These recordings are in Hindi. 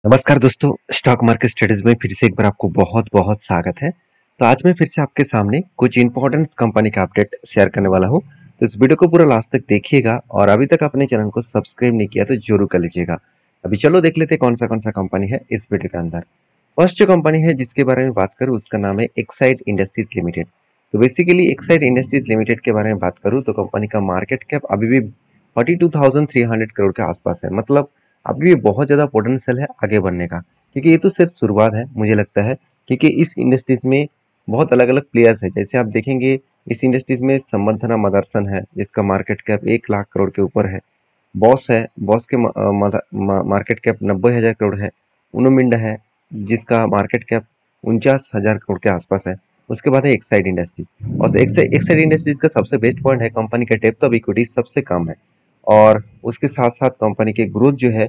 नमस्कार दोस्तों, स्टॉक मार्केट स्टडीज में फिर से एक बार आपको बहुत बहुत स्वागत है। तो आज मैं फिर से आपके सामने कुछ इंपॉर्टेंट कंपनी का अपडेट शेयर करने वाला हूं। तो इस वीडियो को पूरा लास्ट तक देखिएगा और अभी तक अपने चैनल को सब्सक्राइब नहीं किया तो जरूर कर लीजिएगा। अभी चलो देख लेते हैं कौन सा कंपनी है इस वीडियो के अंदर। फर्स्ट जो कंपनी है जिसके बारे में बात करूँ उसका नाम है एक्साइड इंडस्ट्रीज लिमिटेड। तो बेसिकली एक्साइड इंडस्ट्रीज लिमिटेड के बारे में बात करूँ तो कंपनी का मार्केट कैप अभी भी 42,300 करोड़ के आसपास है। मतलब अभी भी बहुत ज़्यादा पोटेंशियल है आगे बढ़ने का, क्योंकि ये तो सिर्फ शुरुआत है मुझे लगता है। क्योंकि इस इंडस्ट्रीज में बहुत अलग अलग प्लेयर्स है। जैसे आप देखेंगे इस इंडस्ट्रीज में संवर्धना मदरसन है जिसका मार्केट कैप 1 लाख करोड़ के ऊपर है। बॉस है, बॉस के मार्केट कैप 90,000 करोड़ है। उनो मिंडा है जिसका मार्केट कैप 49,000 करोड़ के आसपास है। उसके बाद है एक्साइड इंडस्ट्रीज, और एक्साइड इंडस्ट्रीज का सबसे बेस्ट पॉइंट है कंपनी का डेप्थ ऑफ इक्विटी सबसे कम है। और उसके साथ साथ कंपनी के ग्रोथ जो है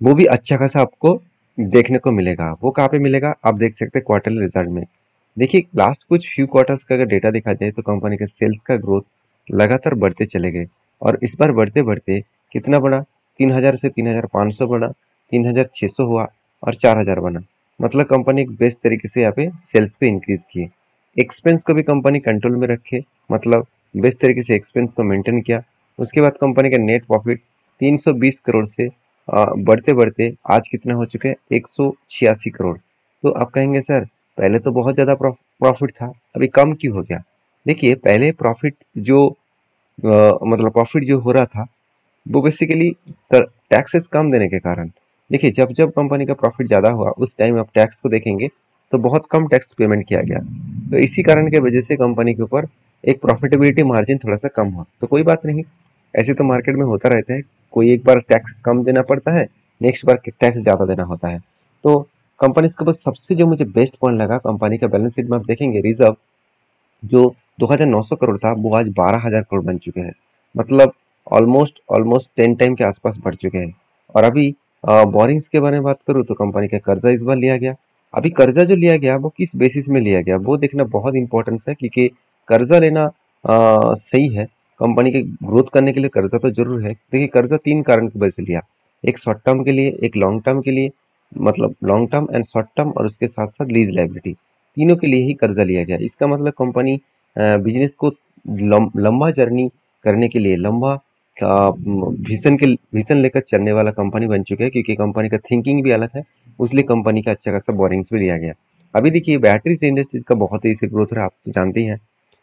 वो भी अच्छा खासा आपको देखने को मिलेगा। वो कहाँ पे मिलेगा आप देख सकते हैं क्वार्टरली रिजल्ट में। देखिए लास्ट कुछ फ्यू क्वार्टर्स का अगर डेटा देखा जाए तो कंपनी के सेल्स का ग्रोथ लगातार बढ़ते चले गए। और इस बार बढ़ते बढ़ते कितना बढ़ा, 3,000 से 3,500 बढ़ा, 3,600 हुआ और 4,000 बना। मतलब कंपनी एक बेस्ट तरीके से यहाँ पे सेल्स को इंक्रीज किए। एक्सपेंस को भी कंपनी कंट्रोल में रखे, मतलब बेस्ट तरीके से एक्सपेंस को मेंटेन किया। उसके बाद कंपनी का नेट प्रॉफिट 320 करोड़ से बढ़ते बढ़ते आज कितना हो चुके हैं 186 करोड़। तो आप कहेंगे सर पहले तो बहुत ज़्यादा प्रॉफिट था, अभी कम क्यों हो गया। देखिए पहले प्रॉफिट जो मतलब प्रॉफिट जो हो रहा था वो बेसिकली टैक्सेस कम देने के कारण। देखिए जब जब कंपनी का प्रॉफिट ज़्यादा हुआ उस टाइम आप टैक्स को देखेंगे तो बहुत कम टैक्स पेमेंट किया गया। तो इसी कारण के वजह से कंपनी के ऊपर एक प्रॉफिटेबिलिटी मार्जिन थोड़ा सा कम हुआ। तो कोई बात नहीं, ऐसे तो मार्केट में होता रहता है। कोई एक बार टैक्स कम देना पड़ता है, नेक्स्ट बार टैक्स ज़्यादा देना होता है। तो कंपनी के पास सबसे जो मुझे बेस्ट पॉइंट लगा कंपनी का बैलेंस शीट में आप देखेंगे रिजर्व जो 2,900 करोड़ था वो आज 12,000 करोड़ बन चुके हैं। मतलब ऑलमोस्ट ऑलमोस्ट 10 टाइम के आसपास बढ़ चुके हैं। और अभी बोरिंग्स के बारे में बात करूँ तो कंपनी का कर्जा इस बार लिया गया। अभी कर्जा जो लिया गया वो किस बेसिस में लिया गया वो देखना बहुत इंपॉर्टेंस है, क्योंकि कर्जा लेना सही है। कंपनी के ग्रोथ करने के लिए कर्जा तो जरूर है। देखिए कर्जा 3 कारण की वजह से लिया। एक शॉर्ट टर्म के लिए, एक लॉन्ग टर्म के लिए, मतलब long term and short term, और उसके साथ साथ लीज लाइबिलिटी, तीनों के लिए ही कर्जा लिया गया। इसका मतलब कंपनी बिजनेस को लंबा जर्नी करने के लिए, लंबा विजन लेकर चलने वाला कंपनी बन चुके हैं, क्योंकि कंपनी का थिंकिंग भी अलग है। इसलिए कंपनी का अच्छा खासा बोरिंग्स भी लिया गया। अभी देखिए बैटरी इंडस्ट्रीज का बहुत तेजी से ग्रोथ रहा, आप तो जानते ही हैं।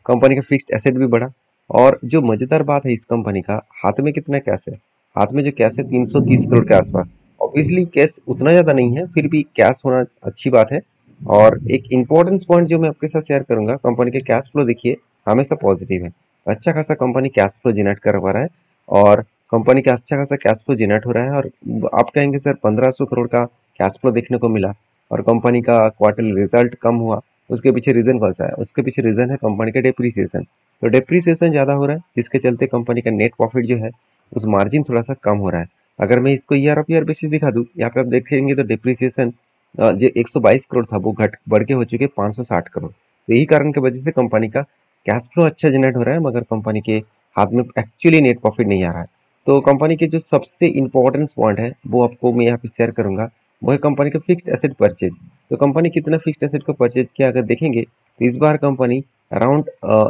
कंपनी का फिक्स्ड एसेट भी बढ़ा। और जो मजेदार बात है इस कंपनी का, हाथ में कितना कैश है, हाथ में जो कैश है 330 करोड़ के आसपास। ऑब्वियसली कैश उतना ज़्यादा नहीं है, फिर भी कैश होना अच्छी बात है। और एक इम्पोर्टेंस पॉइंट जो मैं आपके साथ शेयर करूंगा, कंपनी के कैश फ्लो देखिए हमेशा पॉजिटिव है। अच्छा खासा कंपनी कैश फ्लो जनरेट करवा रहा है। और कंपनी का अच्छा खासा कैश फ्लो जनरेट हो रहा है। और आप कहेंगे सर 1,500 करोड़ का कैश फ्लो देखने को मिला और कंपनी का क्वार्टरली रिजल्ट कम हुआ, उसके पीछे रीजन कौन सा है? उसके पीछे रीजन है कंपनी का डेप्रीसिएशन। तो डेप्रीसिएशन ज़्यादा हो रहा है जिसके चलते कंपनी का नेट प्रॉफिट जो है उस मार्जिन थोड़ा सा कम हो रहा है। अगर मैं इसको ईयर ऑफ ईयर बेसिस दिखा दूँ, यहाँ पे आप देखेंगे तो डिप्रीसिएशन जो 122 करोड़ था वो घट बढ़ के हो चुके 560 करोड़। तो यही कारण की वजह से कंपनी का कैश फ्लो अच्छा जनरेट हो रहा है, मगर कंपनी के हाथ में एक्चुअली नेट प्रॉफिट नहीं आ रहा है। तो कंपनी के जो सबसे इंपॉर्टेंस पॉइंट है वो आपको मैं यहाँ पे शेयर करूंगा, वो है कंपनी का फिक्स्ड एसेट परचेज। तो कंपनी कितना फिक्स्ड एसेट को परचेज किया अगर देखेंगे तो इस बार कंपनी अराउंड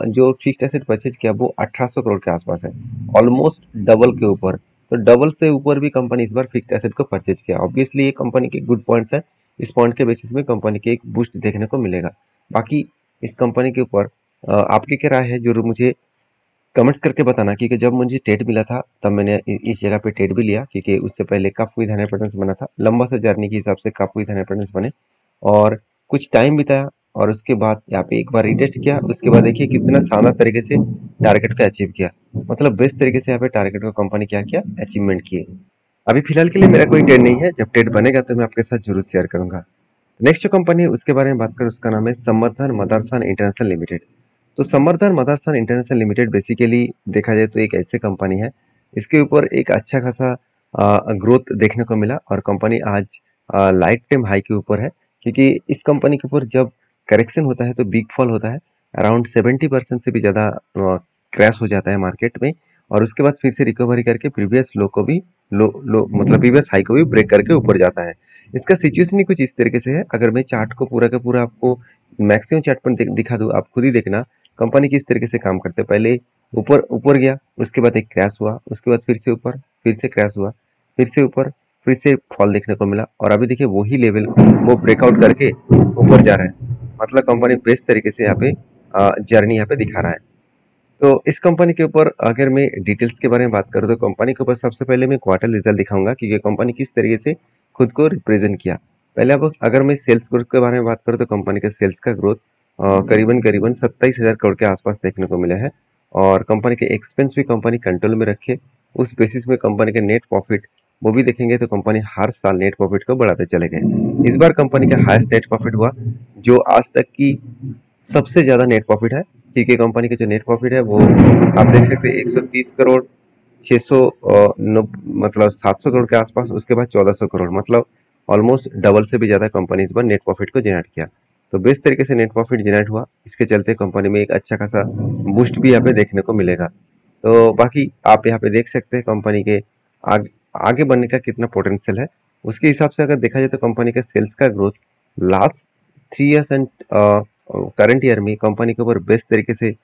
जो फिक्स्ड एसेट परचेज किया वो 1,800 करोड़ के आसपास है, ऑलमोस्ट डबल के ऊपर। तो डबल से ऊपर भी कंपनी इस बार फिक्स्ड एसेट को परचेज किया। ऑब्वियसली ये कंपनी के गुड पॉइंट्स है। इस पॉइंट के बेसिस में कंपनी के एक बूस्ट देखने को मिलेगा। बाकी इस कंपनी के ऊपर आपकी क्या राय है जरूर मुझे कमेंट्स करके बताना, क्योंकि जब मुझे टेट मिला था तब मैंने इस जगह पे टेट भी लिया, क्योंकि उससे पहले कप विद 100% बना था। लंबा सा जर्नी के हिसाब से कप विद 100% बने और कुछ टाइम बिताया। और उसके बाद यहाँ पे एक बार रिटेस्ट किया, उसके बाद देखिए कितना शानदार तरीके से टारगेट को अचीव किया। मतलब बेस्ट तरीके से यहाँ पे टारगेट को कंपनी क्या किया, अचीवमेंट किए। अभी फिलहाल के लिए मेरा कोई टेट नहीं है, जब टेट बनेगा तो मैं आपके साथ जरूर शेयर करूंगा। नेक्स्ट जो कंपनी है उसके बारे में बात करें उसका नाम है समर्थन मदरसन इंटरनेशनल लिमिटेड। तो समर्थन मदरसन इंटरनेशनल लिमिटेड बेसिकली देखा जाए तो एक ऐसी कंपनी है, इसके ऊपर एक अच्छा खासा ग्रोथ देखने को मिला और कंपनी आज लाइफ टाइम हाई के ऊपर है। क्योंकि इस कंपनी के ऊपर जब करेक्शन होता है तो बिग फॉल होता है, अराउंड 70% से भी ज़्यादा क्रैश हो जाता है मार्केट में। और उसके बाद फिर से रिकवरी करके प्रीवियस लो को भी लो लो मतलब प्रीवियस हाई को भी ब्रेक करके ऊपर जाता है। इसका सिचुएशन ही कुछ इस तरीके से है। अगर मैं चार्ट को पूरा का पूरा आपको मैक्सिमम चार्ट पर दिखा दूं, आप खुद ही देखना कंपनी किस तरीके से काम करते हैं। पहले ऊपर ऊपर गया, उसके बाद एक क्रैश हुआ, उसके बाद फिर से ऊपर, फिर से क्रैश हुआ, फिर से ऊपर, फिर से फॉल देखने को मिला, और अभी देखिए वही लेवल वो ब्रेकआउट करके ऊपर जा रहा है। मतलब कंपनी बेस्ट तरीके से यहाँ पे जर्नी यहाँ पे दिखा रहा है। तो इस कंपनी के ऊपर अगर मैं डिटेल्स के बारे में बात करूँ तो कंपनी के ऊपर सबसे पहले मैं क्वार्टर रिजल्ट दिखाऊंगा कि ये कंपनी किस तरीके से खुद को रिप्रेजेंट किया। पहले अब अगर मैं सेल्स ग्रोथ के बारे में बात करूँ तो कंपनी का सेल्स का ग्रोथ करीबन करीबन 27,000 करोड़ के आसपास देखने को मिला है। और कंपनी के एक्सपेंस भी कंपनी कंट्रोल में रखे, उस बेसिस में कंपनी के नेट प्रॉफिट वो भी देखेंगे तो कंपनी हर साल नेट प्रॉफिट को बढ़ाते चले गए। इस बार कंपनी का हाईएस्ट नेट प्रॉफिट हुआ, जो आज तक की सबसे ज्यादा नेट प्रॉफिट है। ठीक है, कंपनी का जो नेट प्रॉफिट है वो आप देख सकते हैं 130 करोड़ 600 मतलब 700 करोड़ के आसपास, उसके बाद 1400 करोड़, मतलब ऑलमोस्ट डबल से भी ज्यादा कंपनी इस बार नेट प्रॉफिट को जनरेट किया। तो बेस्ट तरीके से नेट प्रॉफिट जनरेट हुआ, इसके चलते कंपनी में एक अच्छा खासा बूस्ट भी यहाँ पे देखने को मिलेगा। तो बाकी आप यहाँ पे देख सकते हैं कंपनी के आगे बढ़ने का कितना पोटेंशियल है। उसके हिसाब से अगर देखा जाए तो कंपनी का सेल्स का growth last 3 years and current year में कंपनी के ऊपर बेस्ट तरीके से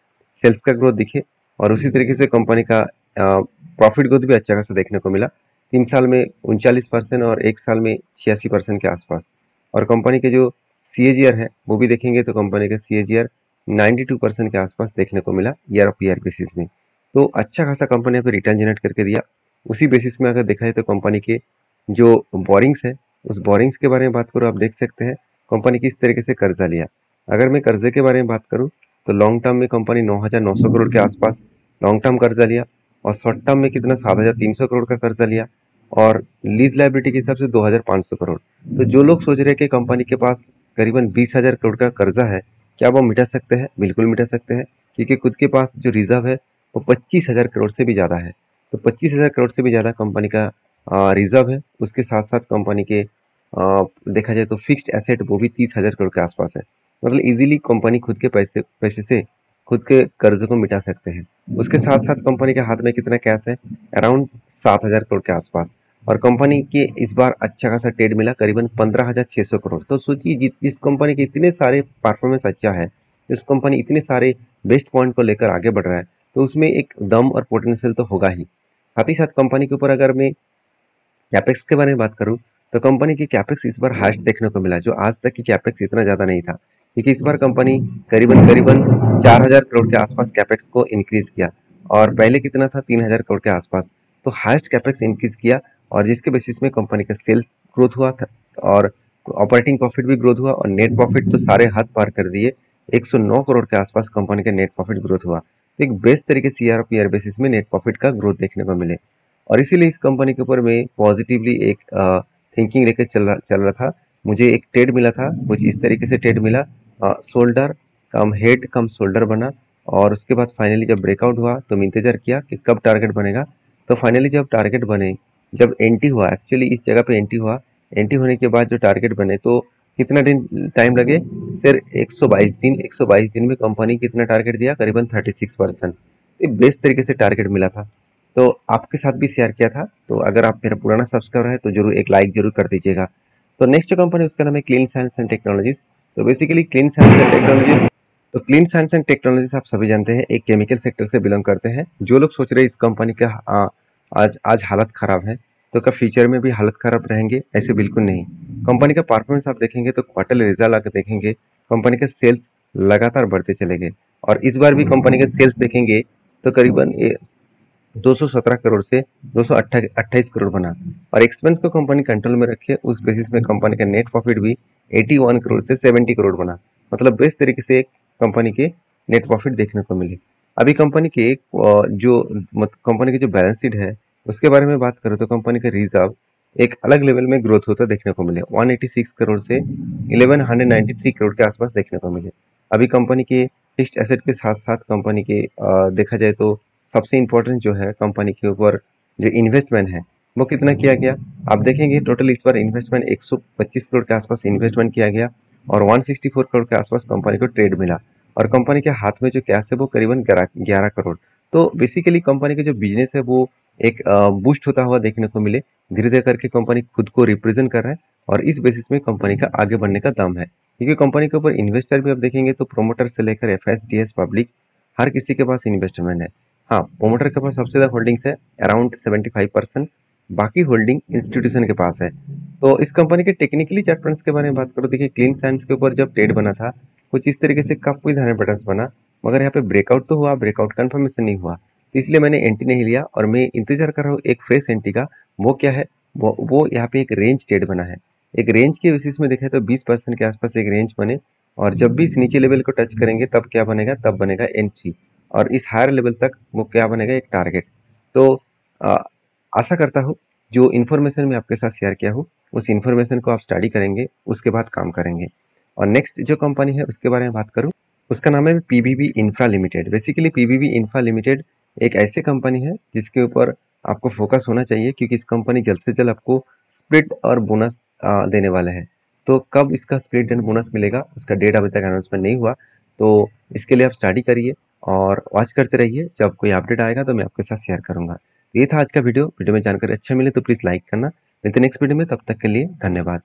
सेल्स का ग्रोथ दिखे, और उसी तरीके से कंपनी का प्रॉफिट ग्रोथ भी अच्छा खासा देखने को मिला। 3 साल में 39% और 1 साल में 86% के आसपास। और कंपनी के जो CAGR है वो भी देखेंगे तो कंपनी का CAGR 92% के आसपास देखने को मिला ईयर ऑफ ईयर बेसिस में। तो अच्छा खासा कंपनी यहाँ पे रिटर्न जनरेट करके दिया। उसी बेसिस में अगर देखा जाए तो कंपनी के जो बोरिंग्स है, उस बोरिंग्स के बारे में बात करूँ, आप देख सकते हैं कंपनी किस तरीके से कर्जा लिया। अगर मैं कर्जे के बारे में बात करूं तो लॉन्ग टर्म में कंपनी 9,900 करोड़ के आसपास लॉन्ग टर्म कर्जा लिया, और शॉर्ट टर्म में कितना 7,300 करोड़ का कर्जा लिया, और लीज लायबिलिटी के हिसाब से 2,500 करोड़। तो जो लोग सोच रहे हैं कि कंपनी के पास करीबन 20,000 करोड़ का कर्जा है, क्या वो मिटा सकते हैं? बिल्कुल मिटा सकते हैं, क्योंकि खुद के पास जो रिजर्व है वो 25,000 करोड़ से भी ज़्यादा है। तो 25,000 करोड़ से भी ज़्यादा कंपनी का रिजर्व है। उसके साथ साथ कंपनी के देखा जाए तो फिक्स्ड एसेट वो भी 30,000 करोड़ के आसपास है। मतलब इजीली कंपनी खुद के पैसे पैसे से खुद के कर्ज को मिटा सकते हैं। उसके साथ साथ कंपनी के हाथ में कितना कैश है? अराउंड 7,000 करोड़ के आसपास। और कंपनी के इस बार अच्छा खासा ट्रेड मिला करीबन 15,600 करोड़। तो सोचिए जिस कंपनी के इतने सारे परफॉर्मेंस अच्छा है, जिस कंपनी इतने सारे बेस्ट पॉइंट को लेकर आगे बढ़ रहा है, तो उसमें एक दम और पोटेंशियल तो होगा ही। साथ ही साथ कंपनी के ऊपर अगर मैं कैपेक्स के बारे में बात करूं तो कंपनी की कैपेक्स इस बार हाईएस्ट देखने को मिला, जो आज तक की कैपेक्स इतना ज़्यादा नहीं था। क्योंकि इस बार कंपनी करीबन करीबन 4,000 करोड़ के आसपास कैपेक्स को इंक्रीज किया, और पहले कितना था 3,000 करोड़ के आसपास। तो हाईएस्ट कैपेक्स इंक्रीज किया, और जिसके बेसिस में कंपनी का सेल्स ग्रोथ हुआ था, और ऑपरेटिंग प्रॉफिट भी ग्रोथ हुआ, और नेट प्रॉफिट तो सारे हद पार कर दिए। 109 करोड़ के आसपास कंपनी का नेट प्रॉफिट ग्रोथ हुआ। तो एक बेस्ट तरीके से ईयर ऑफ ईयर बेसिस में नेट प्रॉफिट का ग्रोथ देखने को मिले। और इसीलिए इस कंपनी के ऊपर मैं पॉजिटिवली एक थिंकिंग लेकर चल रहा था। मुझे एक ट्रेड मिला था, कुछ इस तरीके से ट्रेड मिला, शोल्डर कम हेड कम शोल्डर बना, और उसके बाद फाइनली जब ब्रेकआउट हुआ तो मैं इंतजार किया कि कब टारगेट बनेगा। तो फाइनली जब टारगेट बने, जब एंट्री हुआ, एक्चुअली इस जगह पे एंट्री हुआ, एंट्री होने के बाद जो टारगेट बने तो कितना दिन टाइम लगे? सिर्फ 122 दिन। 122 दिन में कंपनी कितना टारगेट दिया? करीबन 36%। एक बेस्ट तरीके से टारगेट मिला था, तो आपके साथ भी शेयर किया था। तो अगर आप मेरा पुराना सब्सक्राइबर है तो जरूर एक लाइक जरूर कर दीजिएगा। तो नेक्स्ट जो कंपनी उसका नाम है क्लीन साइंस एंड टेक्नोलॉजीज। तो basically clean science and technologies, तो क्लीन साइंस एंड टेक्नोलॉजीज आप सभी जानते हैं एक केमिकल सेक्टर से बिलोंग करते हैं। जो लोग सोच रहे हैं इस कंपनी का आज हालत खराब है तो क्या फ्यूचर में भी हालत खराब रहेंगे? ऐसे बिल्कुल नहीं। कंपनी का परफॉर्मेंस आप देखेंगे तो क्वार्टरली रिजल्ट आकर देखेंगे कंपनी के सेल्स लगातार बढ़ते चले गए, और इस बार भी कंपनी के सेल्स देखेंगे तो करीबन 217 करोड़ से 228 करोड़ बना, और एक्सपेंस को कंपनी कंट्रोल में रखे, उस बेसिस में कंपनी का नेट प्रॉफिट भी 81 करोड़ से 70 करोड़ बना। मतलब बेस्ट तरीके से एक कंपनी के नेट प्रॉफिट देखने को मिले। अभी कंपनी के जो कंपनी की जो बैलेंस शीट है उसके बारे में बात करें तो कंपनी का रिजर्व एक अलग लेवल में ग्रोथ होता देखने को मिले, 186 करोड़ से 1193 करोड़ के आसपास देखने को मिले। अभी कंपनी के फिक्स्ड एसेट के साथ साथ कंपनी के देखा जाए तो सबसे इम्पोर्टेंट जो है कंपनी के ऊपर जो इन्वेस्टमेंट है वो कितना किया गया? आप देखेंगे टोटल इस बार इन्वेस्टमेंट 125 करोड़ के आसपास इन्वेस्टमेंट किया गया, और 164 करोड़ के आसपास कंपनी को ट्रेड मिला, और कंपनी के हाथ में जो कैश है वो करीबन 11 करोड़। तो बेसिकली कंपनी का जो बिजनेस है वो एक बूस्ट होता हुआ देखने को मिले। धीरे धीरे करके कंपनी खुद को रिप्रेजेंट कर रहा है और इस बेसिस में कंपनी का आगे बढ़ने का दम है, क्योंकि कंपनी के ऊपर इन्वेस्टर भी आप देखेंगे तो प्रोमोटर से लेकर एफएसडीएस पब्लिक हर किसी के पास इन्वेस्टमेंट है। हाँ, प्रोमोटर के पास सबसे ज़्यादा होल्डिंग्स है, अराउंड 75%। बाकी होल्डिंग इंस्टीट्यूशन के पास है। तो इस कंपनी के टेक्निकली चार्ट के बारे में बात करो, देखिए क्लीन साइंस के ऊपर जब ट्रेड बना था कुछ इस तरीके से काफी धारण पैटर्न्स बना, मगर यहाँ पे ब्रेकआउट तो हुआ, ब्रेकआउट कंफर्मेशन नहीं हुआ, तो इसलिए मैंने एंट्री नहीं लिया और मैं इंतजार कर रहा हूँ एक फ्रेश एंट्री का। वो क्या है, वो यहाँ पे एक रेंज ट्रेड बना है। एक रेंज के बेसिस में देखें तो 20% के आसपास एक रेंज बने और जब भी इस नीचे लेवल को टच करेंगे तब क्या बनेगा, तब बनेगा एंट्री और इस हायर लेवल तक वो क्या बनेगा, एक टारगेट। तो आ, आशा करता हूँ जो इन्फॉर्मेशन मैं आपके साथ शेयर किया हूँ उस इन्फॉर्मेशन को आप स्टडी करेंगे, उसके बाद काम करेंगे। और नेक्स्ट जो कंपनी है उसके बारे में बात करूँ, उसका नाम है PBB infra limited. Basically PBB infra limited एक ऐसी कंपनी है जिसके ऊपर आपको फोकस होना चाहिए, क्योंकि इस कंपनी जल्द से जल्द आपको स्प्लिट और बोनस देने वाले हैं। तो कब इसका स्प्लिट एंड बोनस मिलेगा उसका डेट अभी तक अनाउंसमेंट नहीं हुआ, तो इसके लिए आप स्टडी करिए और वॉच करते रहिए। जब कोई अपडेट आएगा तो मैं आपके साथ शेयर करूंगा। ये था आज का वीडियो। वीडियो में जानकारी अच्छा मिले तो प्लीज़ लाइक करना। मिलते नेक्स्ट वीडियो में, तब तक के लिए धन्यवाद।